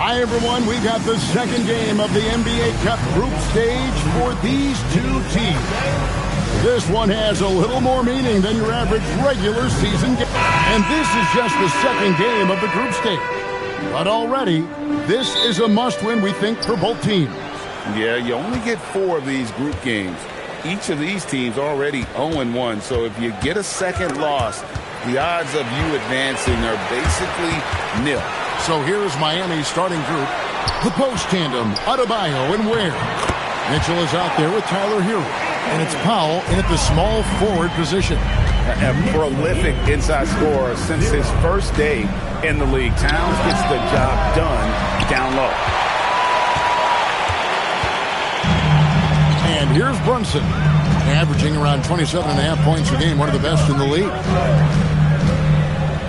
Hi, everyone. We got the second game of the NBA Cup group stage for these two teams. This one has a little more meaning than your average regular season game. And this is just the second game of the group stage. But already, this is a must-win, we think, for both teams. Yeah, you only get 4 of these group games. Each of these teams already 0-1, so if you get a second loss, the odds of you advancing are basically nil. So here's Miami's starting group. The post tandem, Adebayo and Ware. Mitchell is out there with Tyler Hero. And it's Powell in at the small forward position. A prolific inside scorer since his first day in the league. Towns gets the job done down low. And here's Brunson, averaging around 27.5 points a game, one of the best in the league.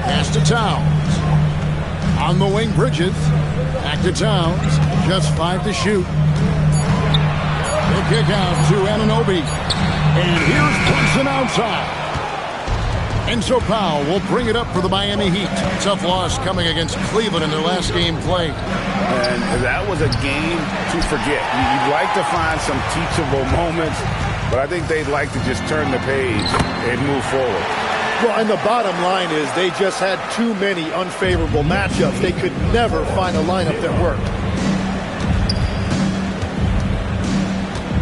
Pass to Towns. On the wing, Bridges. Back to Towns. Just 5 to shoot. The kick out to Anunoby. And here's Brunson outside. And so Powell will bring it up for the Miami Heat. Tough loss coming against Cleveland in their last game played. And that was a game to forget. You'd like to find some teachable moments, but I think they'd like to just turn the page and move forward. Well, and the bottom line is they just had too many unfavorable matchups. They could never find a lineup that worked.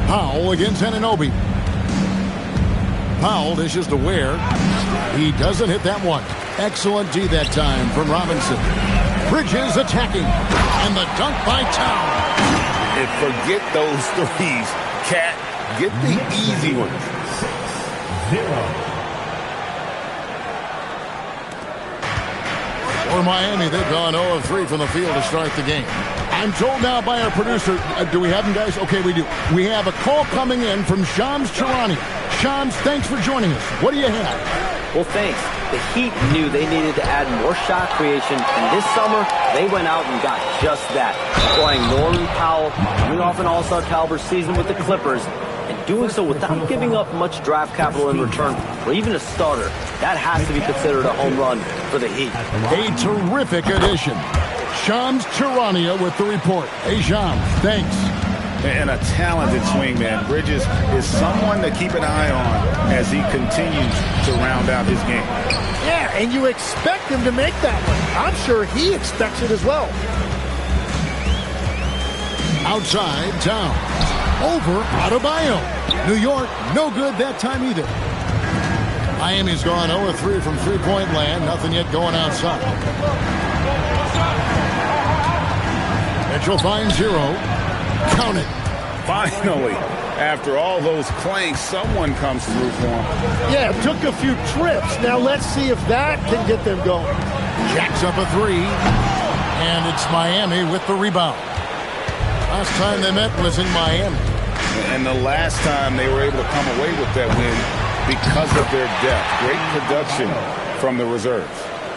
Powell against Anunoby. Powell dishes to Ware. He doesn't hit that one. Excellent D that time from Robinson. Bridges attacking. And the dunk by Towns. And forget those threes. Cat, get the easy ones. 0. For Miami, they've gone 0 of 3 from the field to start the game. I'm told now by our producer, do we have him, guys? Okay, we do. We have a call coming in from Shams Charania. Shams, thanks for joining us. What do you have? Well, thanks. The Heat knew they needed to add more shot creation, and this summer, they went out and got just that. Acquiring Norman Powell, coming off an all-star caliber season with the Clippers, and doing so without giving up much draft capital in return, or even a starter. That has to be considered a home run for the Heat. A terrific addition. Shams Charania with the report. Hey, Shams, thanks. And a talented swingman. Bridges is someone to keep an eye on as he continues to round out his game. Yeah, and you expect him to make that one. I'm sure he expects it as well. Outside, Towns. Over Adebayo. New York, no good that time either. Miami's gone 0 of 3 from three-point land. Nothing yet going outside. Mitchell finds Hero. Count it. Finally, after all those clanks, someone comes through for him. Yeah, it took a few trips. Now let's see if that can get them going. Jacks up a 3. And it's Miami with the rebound. Last time they met was in Miami. And the last time they were able to come away with that win because of their depth. Great production from the reserves.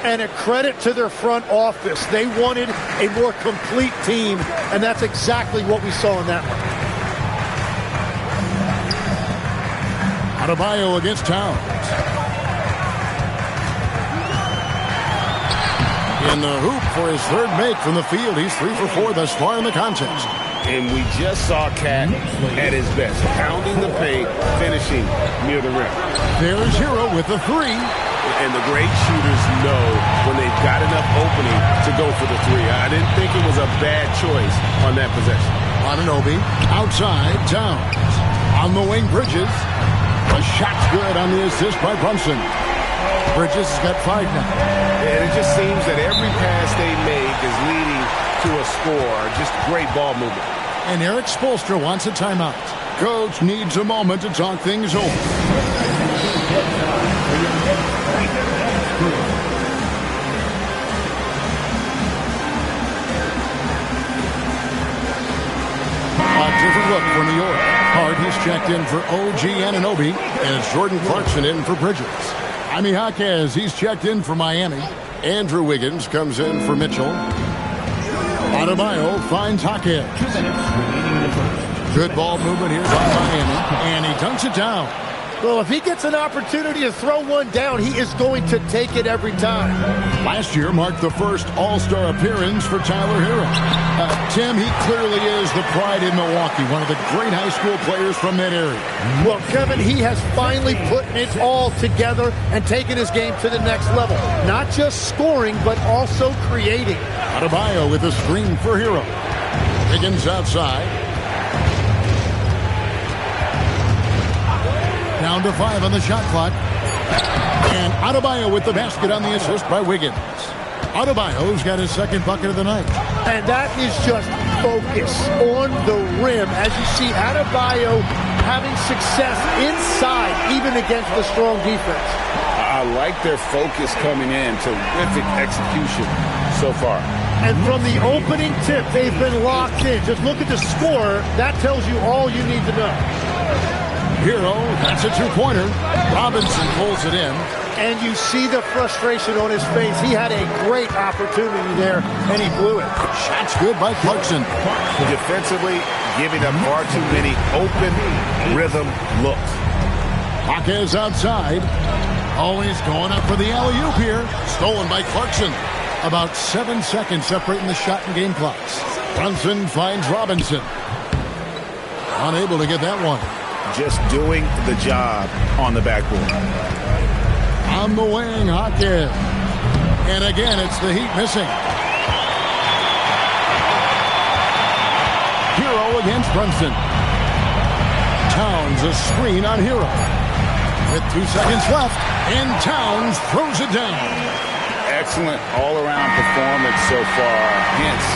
And a credit to their front office. They wanted a more complete team, and that's exactly what we saw in that one. Adebayo against Towns. In the hoop for his third make from the field. He's 3 for 4 thus far in the contest. And we just saw Cat at his best, pounding the paint, finishing near the rim. There's Hero with the 3. And the great shooters know when they've got enough opening to go for the 3. I didn't think it was a bad choice on that possession. Anunoby outside, Towns. On the wing, Bridges. The shot's good on the assist by Brunson. Bridges has got 5 now. And it just seems that every pass they make is leading to a score. Just great ball movement. And Eric Spoelstra wants a timeout. Coach needs a moment to talk things over. A different look for New York. Hart has checked in for OG Anunoby, and it's Jordan Clarkson in for Bridges. Jaime Jaquez, he's checked in for Miami. Andrew Wiggins comes in for Mitchell. Adebayo finds Jaquez. Good ball movement here by Miami, and he dunks it down. Well, if he gets an opportunity to throw one down, he is going to take it every time. Last year marked the first All-Star appearance for Tyler Hero. Tim, he clearly is the pride in Milwaukee, one of the great high school players from that area. Well, Kevin, he has finally put it all together and taken his game to the next level. Not just scoring, but also creating. Adebayo with a screen for Hero. Higgins outside. Down to 5 on the shot clock. And Adebayo with the basket on the assist by Wiggins. Adebayo's got his second bucket of the night. And that is just focus on the rim. As you see, Adebayo having success inside, even against the strong defense. I like their focus coming in. Terrific execution so far. And from the opening tip, they've been locked in. Just look at the score. That tells you all you need to know. Hero, that's a two-pointer. Robinson pulls it in. And you see the frustration on his face. He had a great opportunity there, and he blew it. Shot's good by Clarkson. Defensively, giving up far too many open rhythm looks. Jaquez outside. Always going up for the alley-oop here. Stolen by Clarkson. About 7 seconds separating the shot and game clocks. Brunson finds Robinson. Unable to get that one. Just doing the job on the backboard. On the wing, Jaquez. And again, it's the Heat missing. Hero against Brunson. Towns a screen on Hero. With 2 seconds left, and Towns throws it down. Excellent all-around performance so far, hence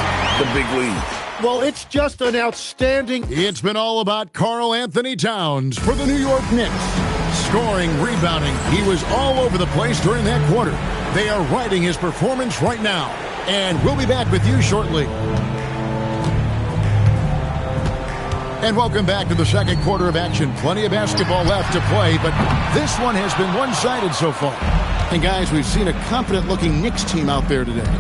the big lead. Well, it's just an outstanding... It's been all about Karl Anthony Towns for the New York Knicks. Scoring, rebounding, he was all over the place during that quarter. They are riding his performance right now. And we'll be back with you shortly. And welcome back to the second quarter of action. Plenty of basketball left to play, but this one has been one-sided so far. And guys, we've seen a confident-looking Knicks team out there today.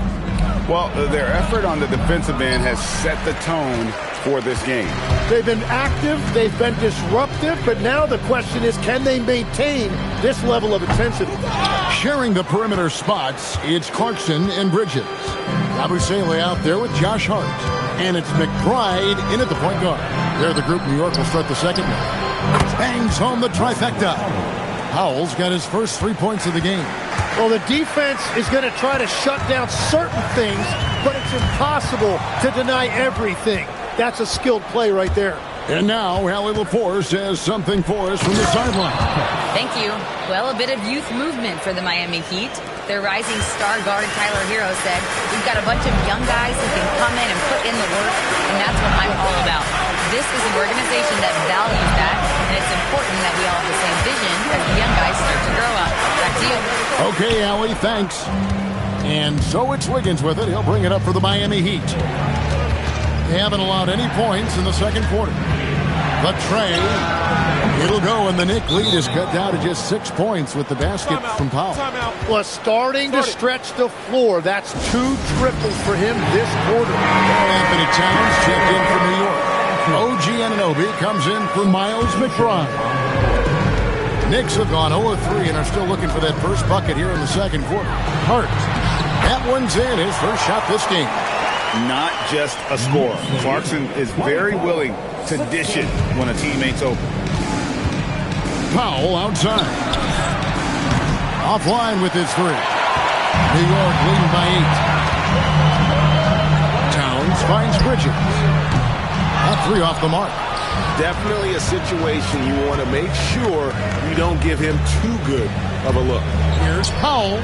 Well, their effort on the defensive end has set the tone for this game. They've been active, they've been disruptive, but now the question is, can they maintain this level of intensity? Sharing the perimeter spots, it's Clarkson and Bridges. Abusele out there with Josh Hart. And it's McBride in at the point guard. They're the group. New York will start the second one. Bangs home the trifecta. Howell's got his first 3 points of the game. Well, the defense is going to try to shut down certain things, but it's impossible to deny everything. That's a skilled play right there. And now, Allie LaForce has something for us from the sideline. Thank you. Well, a bit of youth movement for the Miami Heat. Their rising star guard, Tyler Hero, said, "We've got a bunch of young guys who can come in and put in the work, and that's what I'm all about." This is an organization that values that, and it's important that we all have the same vision as the young guys start to grow up. Back to you. Okay, Allie, thanks. And so it's Wiggins with it. He'll bring it up for the Miami Heat. They haven't allowed any points in the second quarter. But Trey, it'll go, and the Knicks lead is cut down to just 6 points with the basket from Powell. Well, starting to stretch the floor. That's 2 triples for him this quarter. Anthony Towns checked in for New York. OG Anunoby comes in for Miles McBride. Knicks have gone 0-3 and are still looking for that first bucket here in the second quarter. Hart, that one's in, his first shot this game. Not just a scorer. Clarkson is very willing to dish it when a teammate's open. Powell outside. Offline with his 3. New York leading by 8. Towns finds Bridges. That 3 off the mark. Definitely a situation you want to make sure you don't give him too good of a look. Here's Powell,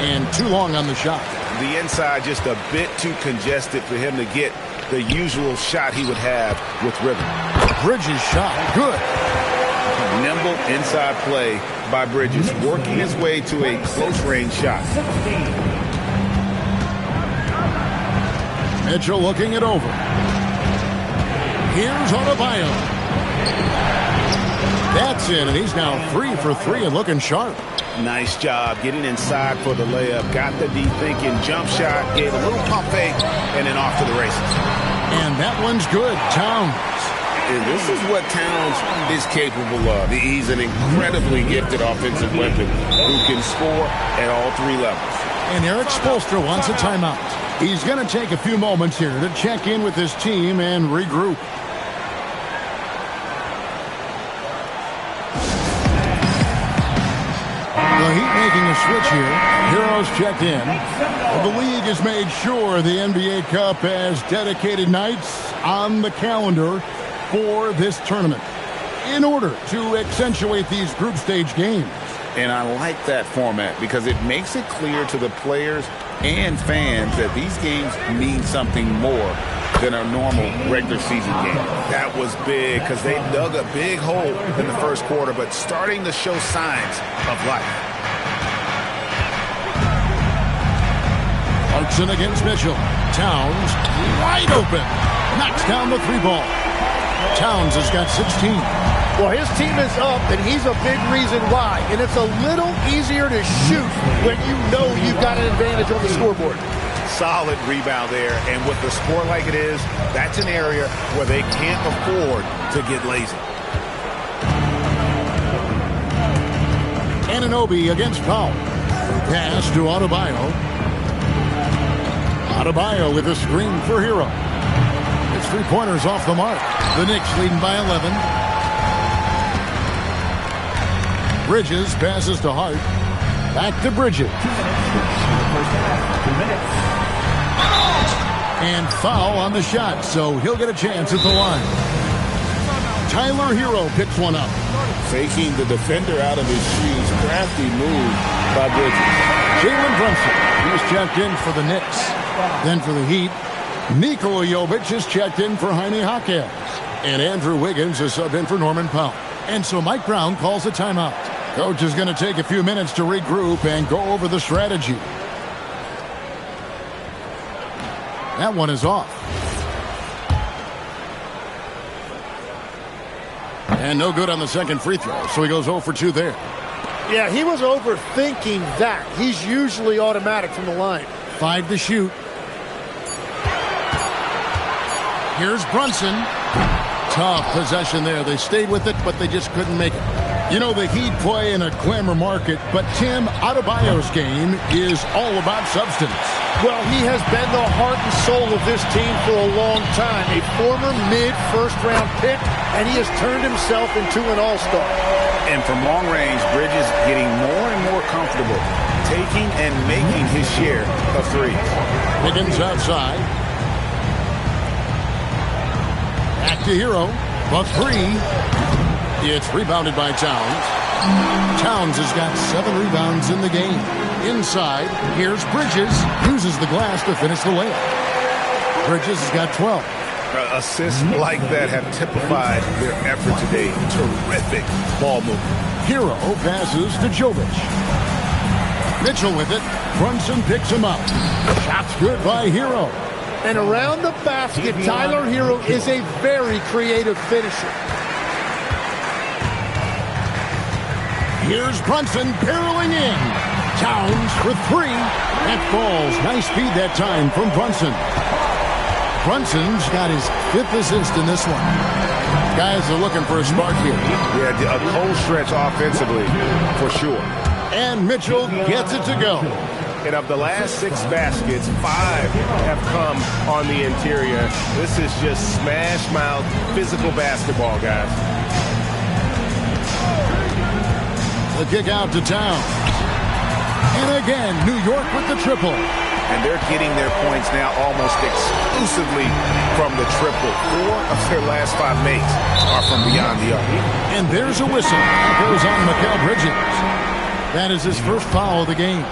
and too long on the shot. The inside just a bit too congested for him to get the usual shot he would have with rhythm. Bridges shot, good. Nimble inside play by Bridges, working his way to a close-range shot. Mitchell looking it over. Here's Adebayo. That's in, and he's now 3 for 3 and looking sharp. Nice job getting inside for the layup. Got the D thinking, jump shot, gave a little pump fake, and then off to the races. And that one's good. Towns. And this is what Towns is capable of. He's an incredibly gifted offensive weapon who can score at all three levels. And Eric Spoelstra wants a timeout. He's going to take a few moments here to check in with his team and regroup. The Heat making a switch here. Heroes checked in. The league has made sure the NBA Cup has dedicated nights on the calendar for this tournament in order to accentuate these group stage games. And I like that format because it makes it clear to the players and fans that these games mean something more than a normal regular season game. That was big because they dug a big hole in the first quarter, but starting to show signs of life. Clarkson against Mitchell. Towns wide open. Knocks down the three ball. Towns has got 16. Well, his team is up, and he's a big reason why. And it's a little easier to shoot when you know you've got an advantage on the scoreboard. Solid rebound there, and with the score like it is, that's an area where they can't afford to get lazy. Anunoby against Powell. Pass to Adebayo. Adebayo with a screen for Hero. It's three-pointers off the mark. The Knicks leading by 11. Bridges passes to Hart. Back to Bridges. And foul on the shot, so he'll get a chance at the line. Tyler Hero picks one up. Faking the defender out of his shoes. Crafty move by Bridges. Jalen Brunson, he's checked in for the Knicks. Then for the Heat, Nikola Jovic is checked in for Jaime Jaquez. And Andrew Wiggins is subbed in for Norman Powell. And so Mike Brown calls a timeout. Coach is going to take a few minutes to regroup and go over the strategy. That one is off. And no good on the second free throw, so he goes 0 for 2 there. Yeah, he was overthinking that. He's usually automatic from the line. 5 to shoot. Here's Brunson. Tough possession there. They stayed with it, but they just couldn't make it. You know, the Heat play in a glamour market, but Tim, Adebayo's game is all about substance. Well, he has been the heart and soul of this team for a long time. A former mid-first-round pick, and he has turned himself into an all-star. And from long range, Bridges getting more and more comfortable, taking and making his share of threes. Higgins outside. Back to Hero. But 3. It's rebounded by Towns. Towns has got 7 rebounds in the game. Inside, here's Bridges. Uses the glass to finish the layup. Bridges has got 12. Assists like that have typified their effort today. Terrific ball movement. Hero passes to Jovic. Mitchell with it. Brunson picks him up. Shot's good by Hero. And around the basket, Tyler Hero is a very creative finisher. Here's Brunson barreling in. Towns for 3. That falls. Nice speed that time from Brunson. Brunson's got his 5th assist in this one. Guys are looking for a spark here. Yeah, a cold stretch offensively, for sure. And Mitchell gets it to go. And of the last 6 baskets, 5 have come on the interior. This is just smash mouth physical basketball, guys. The kick out to Towns. And again, New York with the triple. And they're getting their points now almost exclusively from the triple. 4 of their last 5 makes are from beyond the arc. And there's a whistle. That goes on Mikal Bridges. That is his first foul of the game.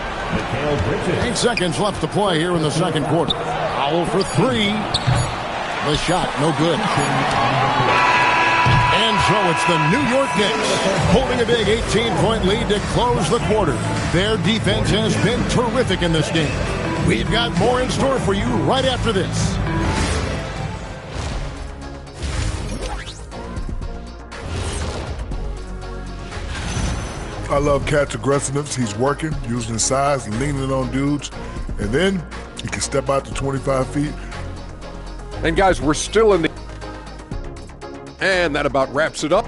8 seconds left to play here in the second quarter. Foul for 3. The shot, no good. And so it's the New York Knicks holding a big 18-point lead to close the quarter. Their defense has been terrific in this game. We've got more in store for you right after this. I love Cat's aggressiveness. He's working, using his size, leaning on dudes, and then he can step out to 25 feet. And guys, we're still in the And that about wraps it up.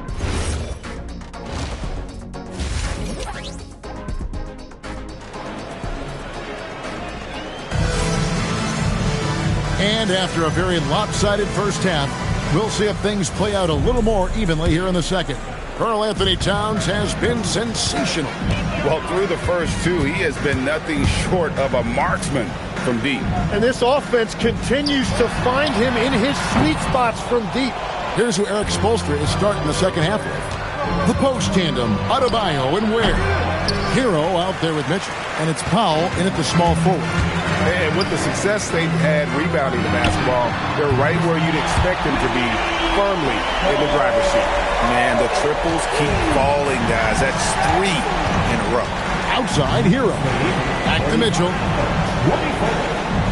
And after a very lopsided first half, we'll see if things play out a little more evenly here in the second. Karl Anthony Towns has been sensational. Well, through the first two, he has been nothing short of a marksman from deep. And this offense continues to find him in his sweet spots from deep. Here's who Eric Spoelstra is starting the second half with. The post tandem, Adebayo and Ware. Hero out there with Mitchell, and it's Powell in at the small forward. And with the success they've had rebounding the basketball, they're right where you'd expect them to be, firmly in the driver's seat. Man, the triples keep falling, guys. That's 3 in a row. Outside, Hero. Back to Mitchell.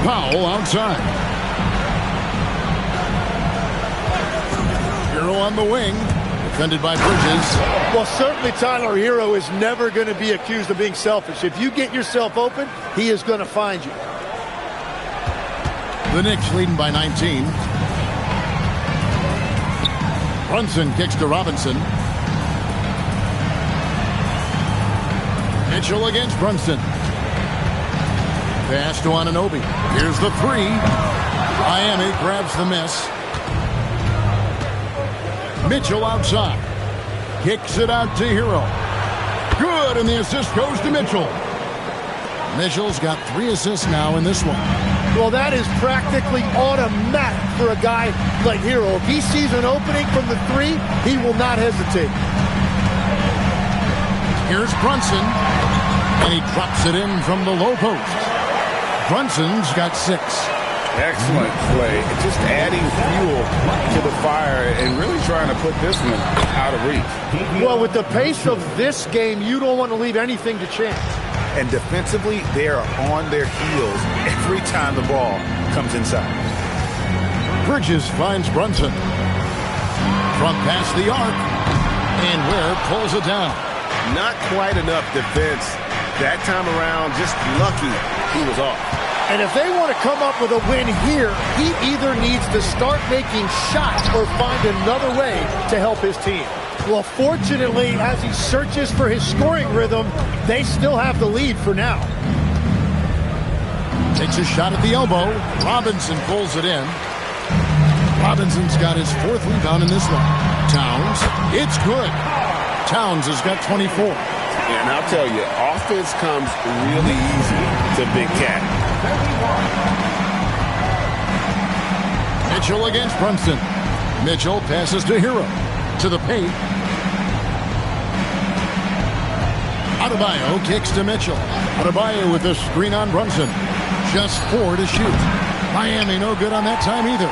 Powell outside. Hero on the wing. Defended by Bridges. Well, certainly Tyler Hero is never going to be accused of being selfish. If you get yourself open, he is going to find you. The Knicks leading by 19. Brunson kicks to Robinson. Mitchell against Brunson. Pass to Anunoby. Here's the three. Miami grabs the miss. Mitchell outside. Kicks it out to Hero. Good, and the assist goes to Mitchell. Mitchell's got 3 assists now in this one. Well, that is practically automatic for a guy like Hero. If he sees an opening from the 3, he will not hesitate. Here's Brunson, and he drops it in from the low post. Brunson's got 6. Excellent play. Just adding fuel to the fire and really trying to put this one out of reach. Well, with the pace of this game, you don't want to leave anything to chance. And defensively, they are on their heels every time the ball comes inside. Bridges finds Brunson. From past the arc. And Ware pulls it down. Not quite enough defense. That time around, just lucky he was off. And if they want to come up with a win here, he either needs to start making shots or find another way to help his team. Well, fortunately, as he searches for his scoring rhythm, they still have the lead for now. Takes a shot at the elbow. Robinson pulls it in. Robinson's got his 4th rebound in this one. Towns, it's good. Towns has got 24. And I'll tell you, offense comes really easy to Big Cat. Mitchell against Brunson. Mitchell passes to Hero. To the paint. Adebayo kicks to Mitchell. Adebayo with a screen on Brunson. Just 4 to shoot. Miami no good on that time either.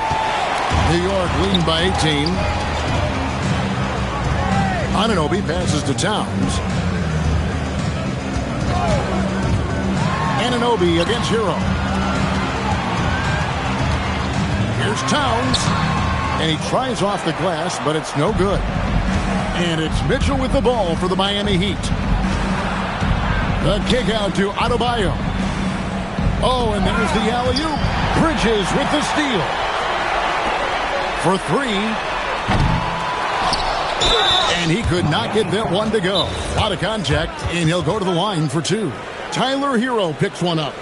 New York leading by 18. Anunoby passes to Towns. Anunoby against Hero. Here's Towns. And he tries off the glass, but it's no good. And it's Mitchell with the ball for the Miami Heat. The kick out to Adebayo. Oh, and there's the alley-oop. Bridges with the steal. For 3. And he could not get that one to go. A lot of contact, and he'll go to the line for 2. Tyler Hero picks one up.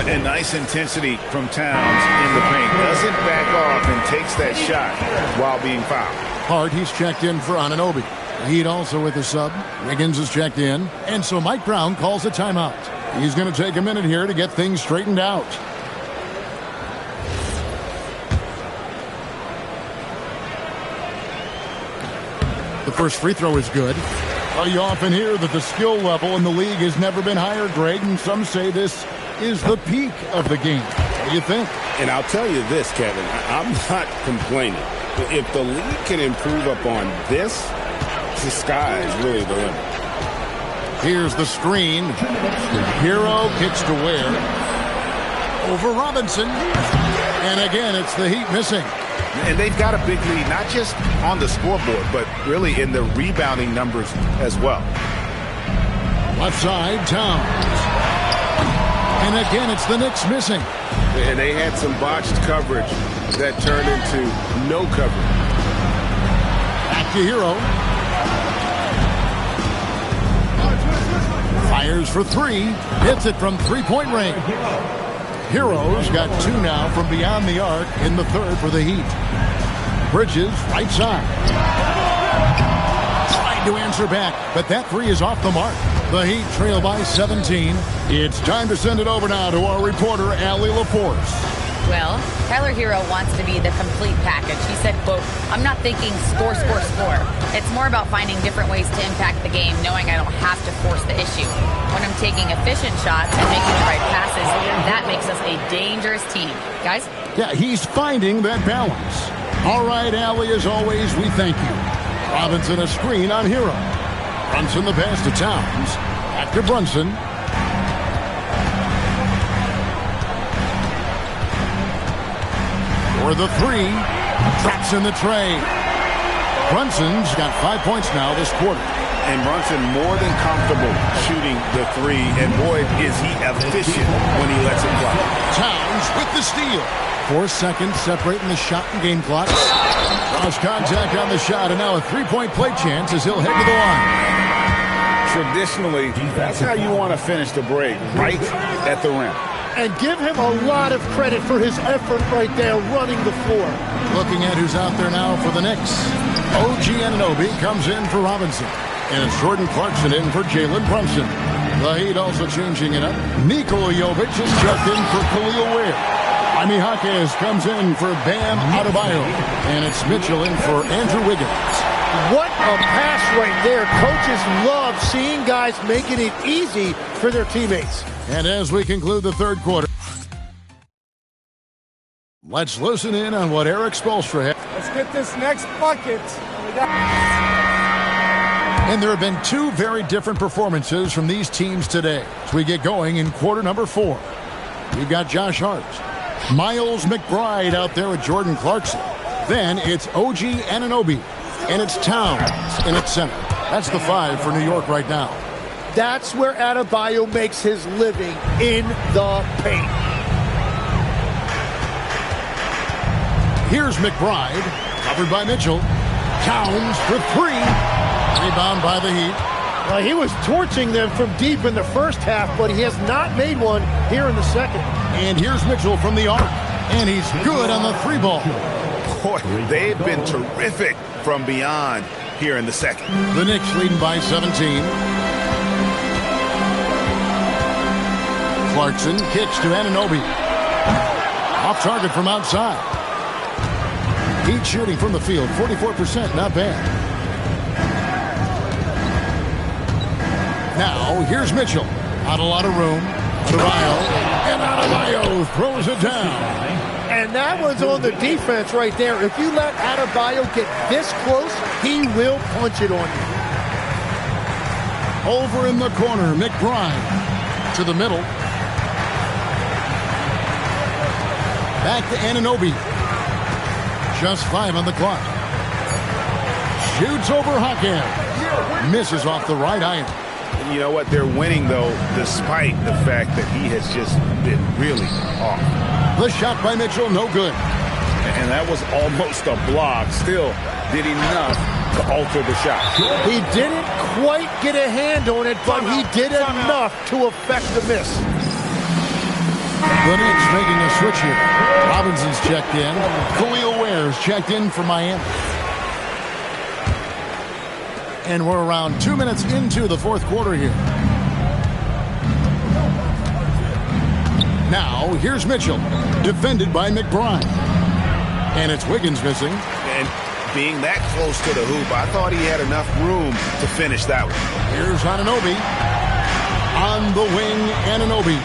And nice intensity from Towns in the paint. Doesn't back off and takes that shot while being fouled. Hart, he's checked in for Anunoby. Heat also with a sub. Wiggins is checked in. And so Mike Brown calls a timeout. He's going to take a minute here to get things straightened out. The first free throw is good. Well, you often hear that the skill level in the league has never been higher, Greg, and some say this is the peak of the game. What do you think? And I'll tell you this, Kevin, I'm not complaining. If the league can improve upon this, the sky is really the limit. Here's the screen. Hero kicks to Ware. Over Robinson. And again, it's the Heat missing. And they've got a big lead, not just on the scoreboard, but really in the rebounding numbers as well. Left side, Towns. And again, it's the Knicks missing. And they had some botched coverage that turned into no coverage. Back to Hero. Fires for three. Hits it from three-point range. Hero's got two now from beyond the arc in the third for the Heat. Bridges, right side. Tried to answer back, but that three is off the mark. The Heat trail by 17. It's time to send it over now to our reporter, Allie LaForce. Well, Tyler Hero wants to be the complete package. He said, quote, "I'm not thinking score, score, score. It's more about finding different ways to impact the game, knowing I don't have to force the issue. When I'm taking efficient shots and making the right passes, that makes us a dangerous team." Guys? Yeah, he's finding that balance. All right, Allie, as always, we thank you. Robinson a screen on Hero. Brunson the pass to Towns. Back to Brunson. For the three. Traps in the tray. Brunson's got 5 points now this quarter. And Brunson more than comfortable shooting the three. And boy, is he efficient when he lets it fly. Towns with the steal. 4 seconds separating the shot and game clock. Cross contact on the shot, and now a three-point play chance as he'll head to the line. Traditionally, that's how you want to finish the break, right at the rim. And give him a lot of credit for his effort right there running the floor. Looking at who's out there now for the Knicks. OG Anunoby comes in for Robinson. And it's Jordan Clarkson in for Jalen Brunson. The Heat also changing it up. Nikola Jovic is checked in for Khalil Ware. Jaime Jaquez comes in for Bam Adebayo. And it's Mitchell in for Andrew Wiggins. What a pass right there. Coaches love seeing guys making it easy for their teammates. And as we conclude the third quarter, let's listen in on what Eric Spoelstra had. Let's get this next bucket. And there have been two very different performances from these teams today as we get going in quarter number 4. We've got Josh Hart, Miles McBride out there with Jordan Clarkson. Then it's OG Anunoby, and it's Towns in its center. That's the 5 for New York right now. That's where Adebayo makes his living, in the paint. Here's McBride, covered by Mitchell. Towns for 3. Rebound by the Heat. He was torching them from deep in the first half, but he has not made one here in the second. And here's Mitchell from the arc. And he's good on the 3 ball. Boy, they've been terrific from beyond here in the second. The Knicks leading by 17. Clarkson kicks to Anunoby. Off target from outside. Heat shooting from the field, 44%, not bad. Now, here's Mitchell. Not a lot of room. Adebayo. And Adebayo throws it down. And that was on the defense right there. If you let Adebayo get this close, he will punch it on you. Over in the corner, McBride to the middle. Back to Anunoby. Just 5 on the clock. Shoots over Jaquez. Misses off the right iron. You know what? They're winning, though, despite the fact that he has just been really off. The shot by Mitchell, no good. And that was almost a block. Still did enough to alter the shot. He didn't quite get a hand on it, but he did enough to affect the miss. The Knicks making a switch here. Robinson's checked in. Khalil Ware's checked in for Miami. And we're around 2 minutes into the fourth quarter here. Now, here's Mitchell, defended by McBride. And it's Wiggins missing. And being that close to the hoop, I thought he had enough room to finish that one. Here's Anunoby. On the wing, Anunoby.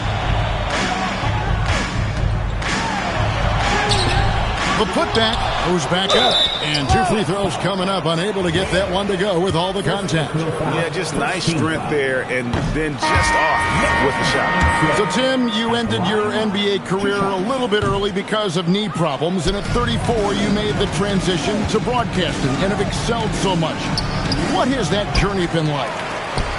The putback goes back up. And 2 free throws coming up. Unable to get that one to go with all the contact. Yeah, just nice strength there and then just off with the shot. So, Tim, you ended your NBA career a little bit early because of knee problems. And at 34, you made the transition to broadcasting and have excelled so much. What has that journey been like?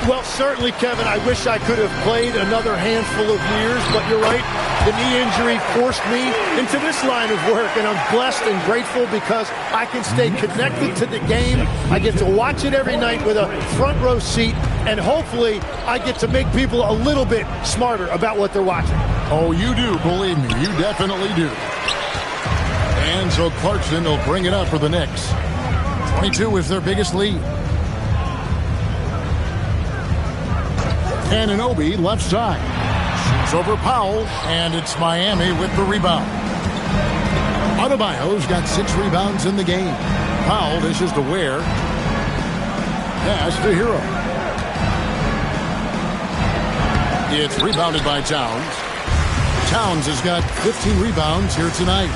Well, certainly, Kevin, I wish I could have played another handful of years, but you're right. The knee injury forced me into this line of work, and I'm blessed and grateful because I can stay connected to the game. I get to watch it every night with a front row seat, and hopefully I get to make people a little bit smarter about what they're watching. Oh, you do, believe me. You definitely do. And so Clarkson will bring it up for the Knicks. 22 is their biggest lead. Anunoby left side. Shoots over Powell, and it's Miami with the rebound. Adebayo's got 6 rebounds in the game. Powell dishes to Ware. Pass to Hero. It's rebounded by Towns. Towns has got 15 rebounds here tonight.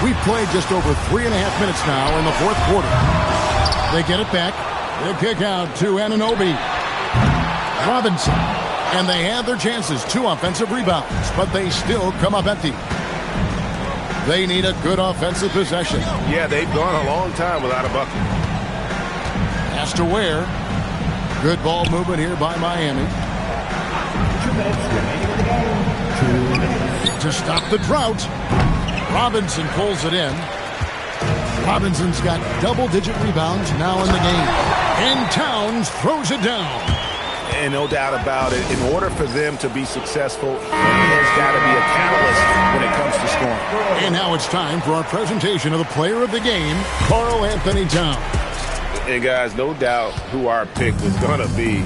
We've played just over 3.5 minutes now in the fourth quarter. They get it back. They kick out to Anunoby. Robinson. And they had their chances. 2 offensive rebounds, but they still come up empty. They need a good offensive possession. Yeah, they've gone a long time without a bucket. Pass to Ware. Good ball movement here by Miami. To stop the drought. Robinson pulls it in. Robinson's got double-digit rebounds now in the game. And Towns throws it down. And no doubt about it, in order for them to be successful, there's got to be a catalyst when it comes to scoring. And now it's time for our presentation of the player of the game, Karl Anthony Towns. And guys, no doubt who our pick was going to be.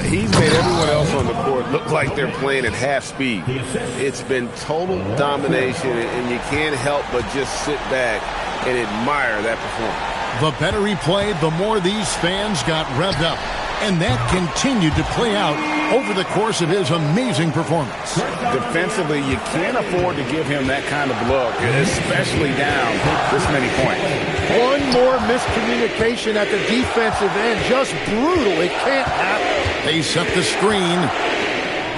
He's made everyone else on the court look like they're playing at half speed. It's been total domination, and you can't help but just sit back and admire that performance. The better he played, the more these fans got revved up. And that continued to play out over the course of his amazing performance. Defensively, you can't afford to give him that kind of look, especially down this many points. One more miscommunication at the defensive end. Just brutal. It can't happen. They set the screen.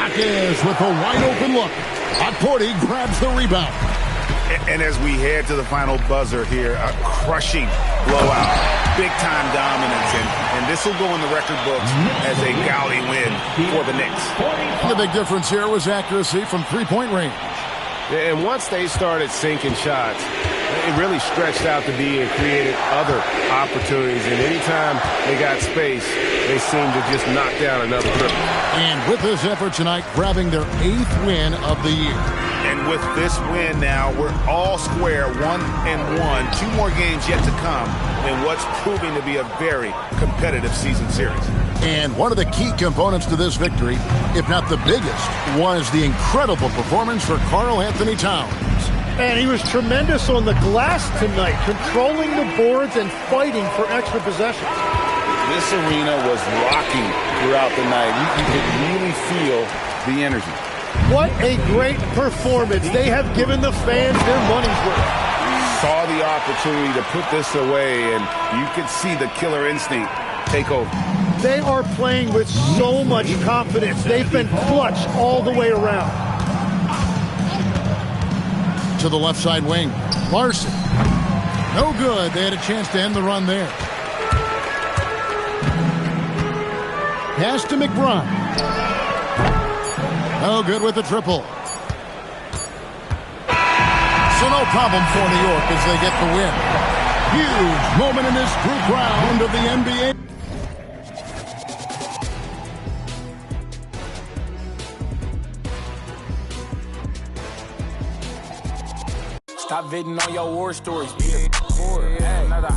Hawkins with a wide-open look. Porty grabs the rebound. And as we head to the final buzzer here, a crushing blowout. Big-time dominance, and this will go in the record books as a gaudy win for the Knicks. The big difference here was accuracy from three-point range. And once they started sinking shots, it really stretched out the D and created other opportunities. And anytime they got space, they seemed to just knock down another triple. And with this effort tonight, grabbing their 8th win of the year. And with this win now, we're all square, 1-1. 2 more games yet to come in what's proving to be a very competitive season series. And one of the key components to this victory, if not the biggest, was the incredible performance for Karl Anthony Towns. And he was tremendous on the glass tonight, controlling the boards and fighting for extra possessions. This arena was rocking throughout the night. You could really feel the energy. What a great performance. They have given the fans their money's worth. Saw the opportunity to put this away, and you could see the killer instinct take over. They are playing with so much confidence. They've been clutch all the way around. To the left side wing. Larson. No good. They had a chance to end the run there. Pass to McBride. No good with the triple. So no problem for New York as they get the win. Huge moment in this group round of the NBA. Stop bidding on your war stories. Be a board. Another